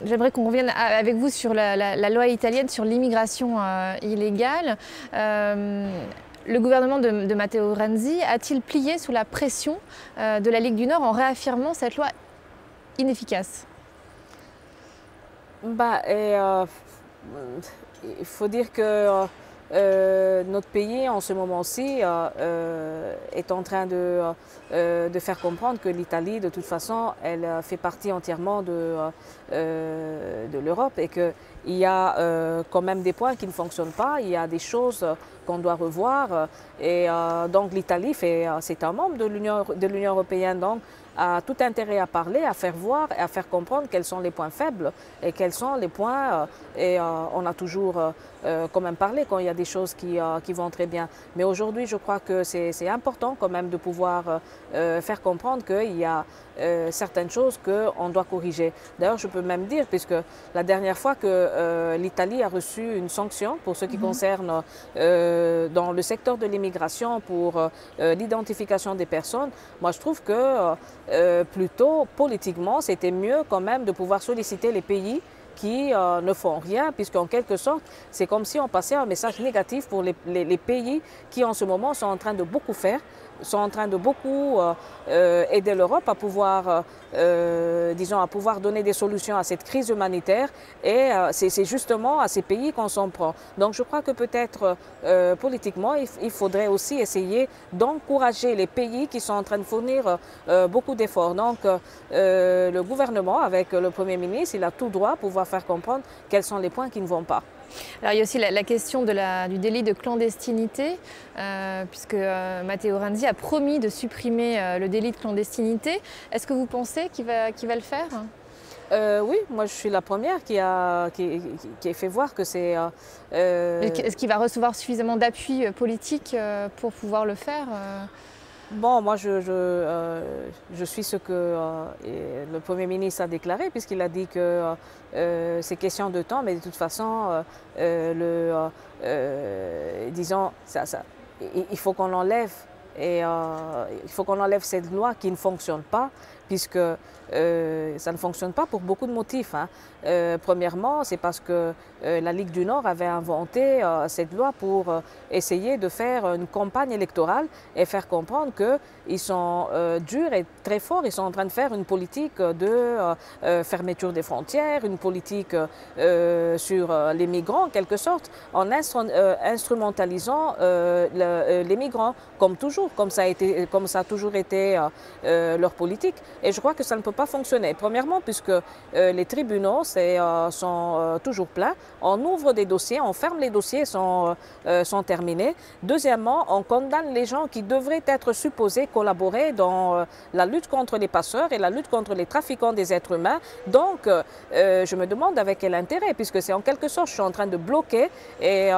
J'aimerais qu'on revienne avec vous sur la loi italienne sur l'immigration illégale. Le gouvernement de Matteo Renzi a-t-il plié sous la pression de la Ligue du Nord en réaffirmant cette loi inefficace? Il faut dire que notre pays, en ce moment-ci, est en train de faire comprendre que l'Italie, de toute façon, elle fait partie entièrement de l'Europe et qu'il y a quand même des points qui ne fonctionnent pas, il y a des choses qu'on doit revoir. Donc l'Italie, c'est un membre de l'Union européenne, donc a tout intérêt à parler, à faire voir et à faire comprendre quels sont les points faibles et quels sont les points. On a toujours quand même parlé quand il y a des choses qui vont très bien. Mais aujourd'hui, je crois que c'est important quand même de pouvoir faire comprendre qu'il y a certaines choses qu'on doit corriger. D'ailleurs, je peux même dire, puisque la dernière fois que l'Italie a reçu une sanction pour ce qui concerne dans le secteur de l'immigration pour l'identification des personnes, moi je trouve que plutôt politiquement, c'était mieux quand même de pouvoir solliciter les pays qui ne font rien, puisqu'en quelque sorte, c'est comme si on passait un message négatif pour les pays qui en ce moment sont en train de beaucoup faire, sont en train de beaucoup aider l'Europe à pouvoir, disons, à pouvoir donner des solutions à cette crise humanitaire. Et c'est justement à ces pays qu'on s'en prend. Donc je crois que peut-être politiquement, il faudrait aussi essayer d'encourager les pays qui sont en train de fournir beaucoup d'efforts. Donc le gouvernement, avec le Premier ministre, il a tout droit à pouvoir faire comprendre quels sont les points qui ne vont pas. Alors, il y a aussi la question du délit de clandestinité, puisque Matteo Renzi a promis de supprimer le délit de clandestinité. Est-ce que vous pensez qu'il va le faire? Oui, moi je suis la première qui a fait voir que c'est... Est-ce qu'il va recevoir suffisamment d'appui politique pour pouvoir le faire? Bon, moi je suis ce que le Premier ministre a déclaré, puisqu'il a dit que c'est question de temps, mais de toute façon, disons, il faut qu'on l'enlève. Et il faut qu'on enlève cette loi qui ne fonctionne pas, puisque ça ne fonctionne pas pour beaucoup de motifs. Premièrement, c'est parce que la Ligue du Nord avait inventé cette loi pour essayer de faire une campagne électorale et faire comprendre qu'ils sont durs et très forts. Ils sont en train de faire une politique de fermeture des frontières, une politique sur les migrants en quelque sorte, en instrumentalisant les migrants, comme toujours, comme ça a toujours été leur politique. Et je crois que ça ne peut pas fonctionner. Premièrement, puisque les tribunaux sont toujours pleins, on ouvre des dossiers, on ferme les dossiers, sont terminés. Deuxièmement, on condamne les gens qui devraient être supposés collaborer dans la lutte contre les passeurs et la lutte contre les trafiquants des êtres humains. Donc, je me demande avec quel intérêt, puisque c'est en quelque sorte, je suis en train de bloquer et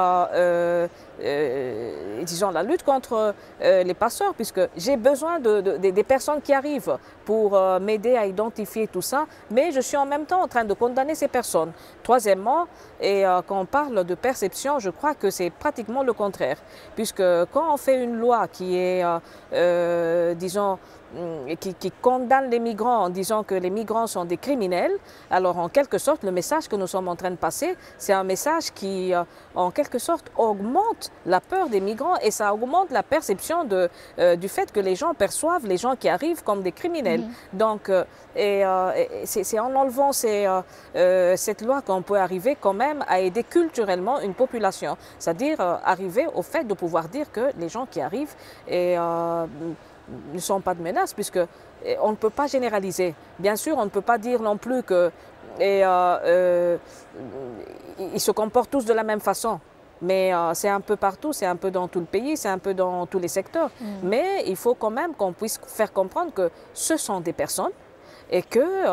disons, la lutte contre les passeurs, puisque j'ai besoin des personnes qui arrivent pour m'aider à identifier tout ça, mais je suis en même temps en train de condamner ces personnes. Troisièmement, et quand on parle de perception, je crois que c'est pratiquement le contraire, puisque quand on fait une loi qui est, disons, qui condamne les migrants en disant que les migrants sont des criminels, alors en quelque sorte, le message que nous sommes en train de passer, c'est un message qui, en quelque sorte, augmente la peur des migrants et ça augmente la perception du fait que les gens perçoivent les gens qui arrivent comme des criminels. Donc, c'est en enlevant cette loi qu'on peut arriver quand même à aider culturellement une population, c'est-à-dire arriver au fait de pouvoir dire que les gens qui arrivent ne sont pas de menace, puisque on ne peut pas généraliser. Bien sûr, on ne peut pas dire non plus que ils se comportent tous de la même façon. Mais c'est un peu partout, c'est un peu dans tout le pays, c'est un peu dans tous les secteurs. Mais il faut quand même qu'on puisse faire comprendre que ce sont des personnes et que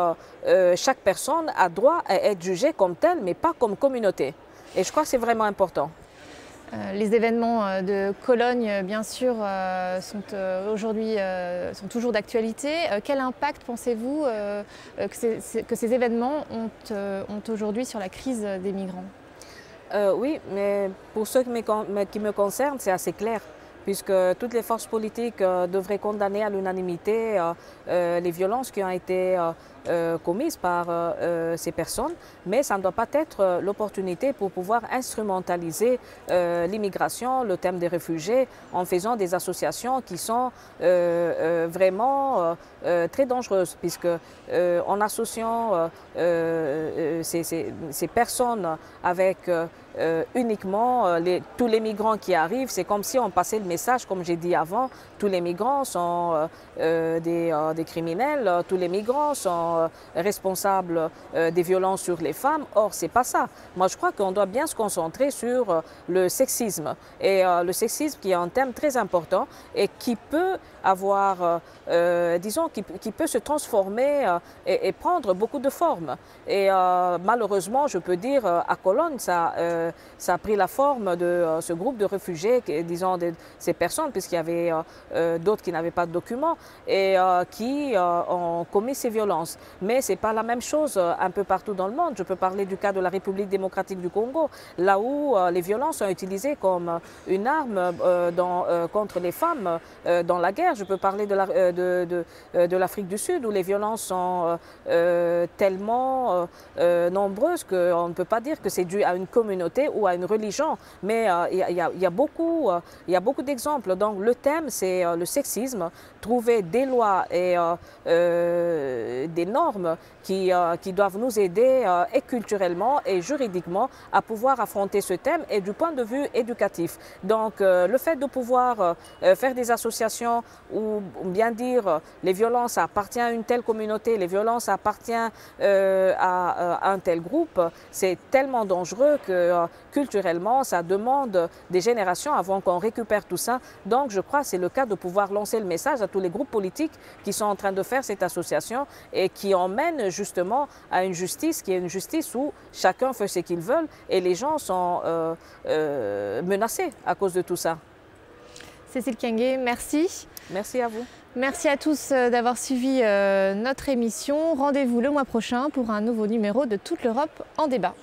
chaque personne a droit à être jugée comme telle, mais pas comme communauté. Et je crois que c'est vraiment important. Les événements de Cologne, bien sûr, sont aujourd'hui sont toujours d'actualité. Quel impact pensez-vous que ces événements ont aujourd'hui sur la crise des migrants? Oui, mais pour ce qui me concerne, c'est assez clair, puisque toutes les forces politiques devraient condamner à l'unanimité les violences qui ont été commises par ces personnes, mais ça ne doit pas être l'opportunité pour pouvoir instrumentaliser l'immigration, le thème des réfugiés, en faisant des associations qui sont vraiment très dangereuses, puisque en associant ces personnes avec uniquement tous les migrants qui arrivent, c'est comme si on passait le message, comme j'ai dit avant, tous les migrants sont des criminels, tous les migrants sont responsables des violences sur les femmes. Or, c'est pas ça. Moi, je crois qu'on doit bien se concentrer sur le sexisme. Et le sexisme qui est un thème très important et qui peut avoir, disons, qui peut se transformer et prendre beaucoup de formes. Et malheureusement, je peux dire, à Cologne, ça a pris la forme de ce groupe de réfugiés, disons, de ces personnes, puisqu'il y avait d'autres qui n'avaient pas de documents et qui ont commis ces violences. Mais ce n'est pas la même chose un peu partout dans le monde. Je peux parler du cas de la République démocratique du Congo, là où les violences sont utilisées comme une arme contre les femmes dans la guerre. Je peux parler de l'Afrique du Sud, où les violences sont tellement nombreuses qu'on ne peut pas dire que c'est dû à une communauté ou à une religion, mais il y a beaucoup d'exemples. Donc le thème, c'est le sexisme, trouver des lois et des normes qui doivent nous aider et culturellement et juridiquement à pouvoir affronter ce thème et du point de vue éducatif. Donc le fait de pouvoir faire des associations ou bien dire les violences appartiennent à une telle communauté, les violences appartiennent à un tel groupe, c'est tellement dangereux que culturellement ça demande des générations avant qu'on récupère tout ça. Donc je crois que c'est le cas de pouvoir lancer le message à tous les groupes politiques qui sont en train de faire cette association et qui emmènent justement à une justice qui est une justice où chacun fait ce qu'il veut et les gens sont menacés à cause de tout ça. Cécile Kiengué, merci. Merci à vous. Merci à tous d'avoir suivi notre émission. Rendez-vous le mois prochain pour un nouveau numéro de Toute l'Europe en débat.